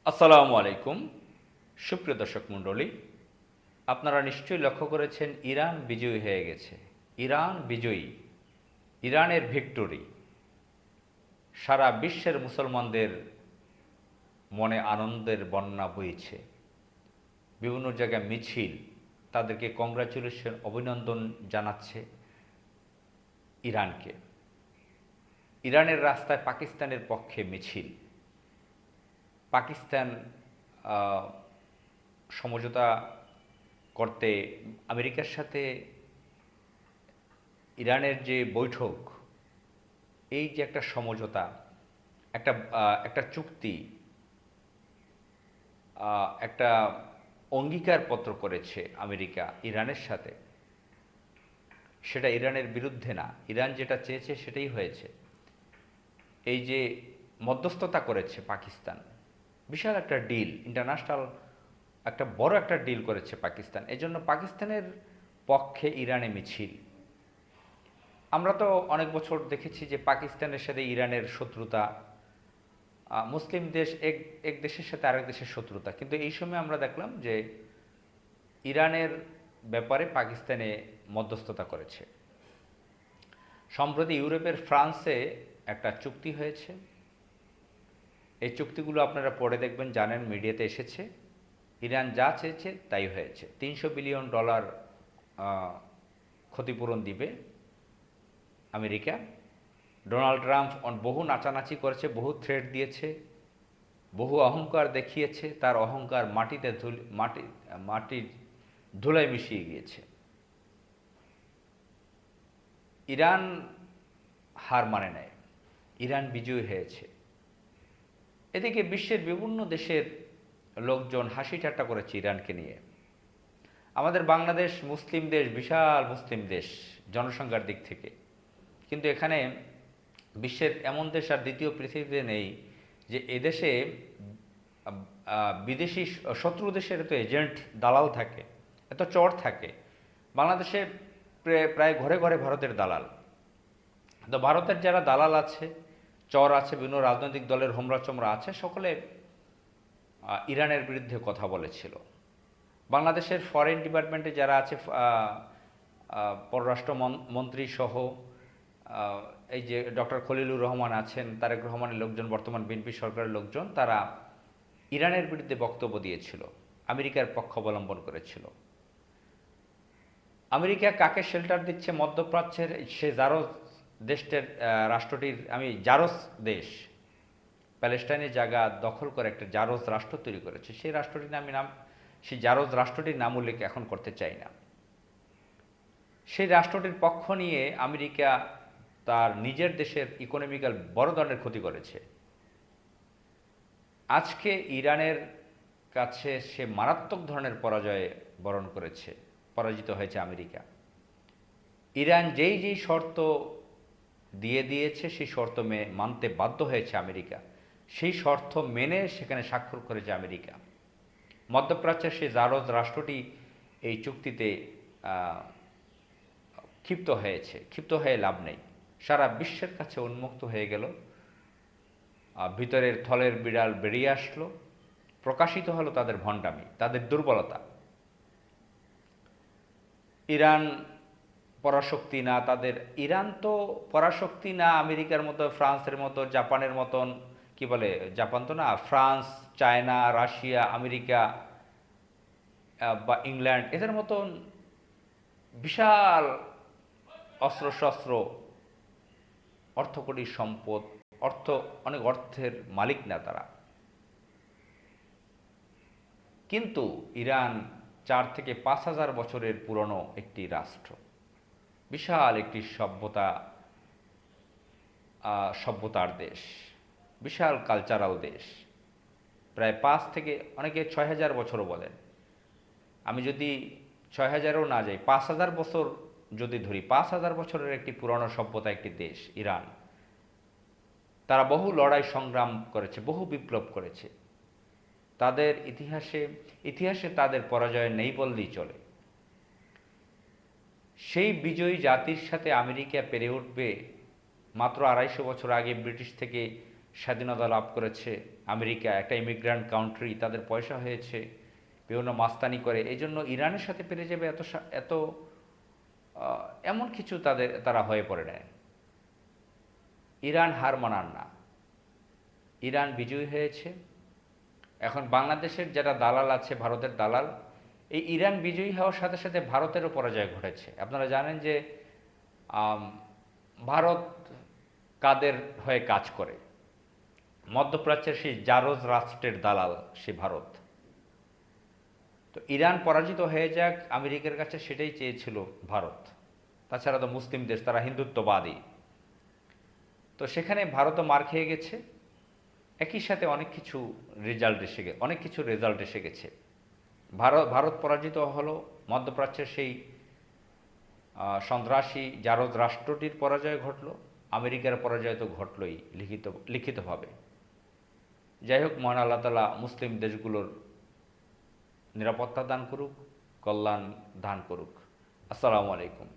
আসসালামু আলাইকুম। সুপ্রিয় দর্শক মণ্ডলী, আপনারা নিশ্চয়ই লক্ষ্য করেছেন ইরান বিজয়ী হয়ে গেছে। ইরান বিজয়ী, ইরানের ভিক্টোরি সারা বিশ্বের মুসলমানদের মনে আনন্দের বন্যা বইছে। বিভিন্ন জায়গায় মিছিল, তাদেরকে কংগ্রাচুলেশন, অভিনন্দন জানাচ্ছে ইরানকে। ইরানের রাস্তায় পাকিস্তানের পক্ষে মিছিল। পাকিস্তান সমঝোতা করতে আমেরিকার সাথে ইরানের যে বৈঠক, এই যে একটা সমঝোতা, একটা একটা চুক্তি, একটা অঙ্গীকারপত্র করেছে আমেরিকা ইরানের সাথে, সেটা ইরানের বিরুদ্ধে না। ইরান যেটা চেয়েছে সেটাই হয়েছে। এই যে মধ্যস্থতা করেছে পাকিস্তান, বিশাল একটা ডিল, ইন্টারন্যাশনাল একটা বড় একটা ডিল করেছে পাকিস্তান। এজন্য পাকিস্তানের পক্ষে ইরানে মিছিল। আমরা তো অনেক বছর দেখেছি যে পাকিস্তানের সাথে ইরানের শত্রুতা, মুসলিম দেশ এক এক দেশের সাথে আরেক দেশের শত্রুতা, কিন্তু এই সময় আমরা দেখলাম যে ইরানের ব্যাপারে পাকিস্তানে মধ্যস্থতা করেছে। সম্প্রতি ইউরোপের ফ্রান্সে একটা চুক্তি হয়েছে। এই চুক্তিগুলো আপনারা পড়ে দেখবেন, জানেন, মিডিয়াতে এসেছে। ইরান যা চেয়েছে তাই হয়েছে। $300 বিলিয়ন ক্ষতিপূরণ দিবে আমেরিকা। ডোনাল্ড ট্রাম্প বহু নাচানাচি করেছে, বহু থ্রেট দিয়েছে, বহু অহংকার দেখিয়েছে। তার অহংকার মাটির ধুলায় মিশিয়ে গিয়েছে। ইরান হার মানে নেয়, ইরান বিজয়ী হয়েছে। এদিকে বিশ্বের বিভিন্ন দেশের লোকজন হাসি ঠাট্টা করেছে ইরানকে নিয়ে। আমাদের বাংলাদেশ মুসলিম দেশ, বিশাল মুসলিম দেশ জনসংখ্যার দিক থেকে, কিন্তু এখানে বিশ্বের এমন দেশ আর দ্বিতীয় পৃথিবীতে নেই যে এদেশে বিদেশি শত্রু দেশের এত এজেন্ট, দালাল থাকে, এত চর থাকে। বাংলাদেশে প্রায় ঘরে ঘরে ভারতের দালাল। তো ভারতের যারা দালাল আছে, চর আছে, বিভিন্ন রাজনৈতিক দলের হোমরা চোমরা আছে, সকলে ইরানের বিরুদ্ধে কথা বলেছিল। বাংলাদেশের ফরেন ডিপার্টমেন্টে যারা আছে, পররাষ্ট্র মন্ত্রী সহ, এই যে ডক্টর খলিলুর রহমান আছেন, তারেক রহমানের লোকজন, বর্তমান বিএনপি সরকারের লোকজন, তারা ইরানের বিরুদ্ধে বক্তব্য দিয়েছিল, আমেরিকার পক্ষ অবলম্বন করেছিল। আমেরিকা কাকে শেল্টার দিচ্ছে মধ্যপ্রাচ্যের? সে জারজ দেশটির রাষ্ট্রটির, জারজ দেশ, প্যালেস্টাইনের জায়গা দখল করে একটা জারজ রাষ্ট্র তৈরি করেছে। সেই রাষ্ট্রটির সেই জারজ রাষ্ট্রটির নাম উল্লেখ এখন করতে চাই না। সেই রাষ্ট্রটির পক্ষ নিয়ে আমেরিকা তার নিজের দেশের ইকোনমিক্যাল বড় ধরনের ক্ষতি করেছে। আজকে ইরানের কাছে সে মারাত্মক ধরনের পরাজয় বরণ করেছে, পরাজিত হয়েছে আমেরিকা। ইরান যেই যেই শর্ত দিয়ে দিয়েছে সেই শর্ত মানতে বাধ্য হয়েছে আমেরিকা। সেই শর্ত মেনে সেখানে স্বাক্ষর করেছে আমেরিকা। মধ্যপ্রাচ্যের সেই জারজ রাষ্ট্রটি এই চুক্তিতে ক্ষিপ্ত হয়েছে। ক্ষিপ্ত হয়ে লাভ নেই, সারা বিশ্বের কাছে উন্মুক্ত হয়ে গেল। ভিতরের থলের বিড়াল বেরিয়ে আসলো, প্রকাশিত হলো তাদের ভণ্ডামি, তাদের দুর্বলতা। ইরান পরাশক্তি না তাদের, ইরান তো পরাশক্তি না আমেরিকার মতো, ফ্রান্সের মতো, জাপানের মতন, কি বলে, জাপান তো না, ফ্রান্স, চায়না, রাশিয়া, আমেরিকা বা ইংল্যান্ড, এদের মতন বিশাল অস্ত্রশস্ত্র, অর্থকরী সম্পদ, অনেক অর্থের মালিক না তারা। কিন্তু ইরান 4 থেকে 5 হাজার বছরের পুরনো একটি রাষ্ট্র, বিশাল একটি সভ্যতার দেশ, বিশাল কালচারাল দেশ। প্রায় 5 থেকে অনেকে 6,000 বছরও বলেন। আমি যদি 6,000ও না যাই, 5,000 বছর যদি ধরি, 5,000 বছরের একটি পুরনো সভ্যতা একটি দেশ ইরান। তারা বহু লড়াই সংগ্রাম করেছে, বহু বিপ্লব করেছে। তাদের ইতিহাসে তাদের পরাজয় নেই বললেই চলে। সেই বিজয়ী জাতির সাথে আমেরিকা পেরে উঠবে। মাত্র 250 বছর আগে ব্রিটিশ থেকে স্বাধীনতা লাভ করেছে, আমেরিকা একটা ইমিগ্রান্ট কান্ট্রি, তাদের পয়সা হয়েছে, বিভিন্ন মাস্তানি করে, এই জন্য ইরানের সাথে পেরে যাবে এত এমন কিছু তারা হয়ে পড়ে নেয়। ইরান হার মানান না, ইরান বিজয়ী হয়েছে। এখন বাংলাদেশের যারা দালাল আছে, ভারতের দালাল, এই ইরান বিজয়ী হওয়ার সাথে সাথে ভারতেরও পরাজয় ঘটেছে। আপনারা জানেন যে ভারত কাদের হয়ে কাজ করে? মধ্যপ্রাচ্যের সেই জারজ রাষ্ট্রের দালাল সে ভারত। তো ইরান পরাজিত হয়ে যাক আমেরিকার কাছে, সেটাই চেয়েছিল ভারত। তাছাড়া তো মুসলিম দেশ, তারা হিন্দুত্ববাদী। তো সেখানে ভারতও মার খেয়ে গেছে, একই সাথে অনেক কিছু রেজাল্ট এসে গেছে। ভারত পরাজিত হলো, মধ্যপ্রাচ্যের সেই সন্ত্রাসী জারদ রাষ্ট্রটির পরাজয় ঘটল, আমেরিকার পরাজয় তো ঘটলই লিখিতভাবে। যাই হোক, মহান আল্লাহ তাআলা মুসলিম দেশগুলোর নিরাপত্তা দান করুক, কল্যাণ দান করুক। আসসালামু আলাইকুম।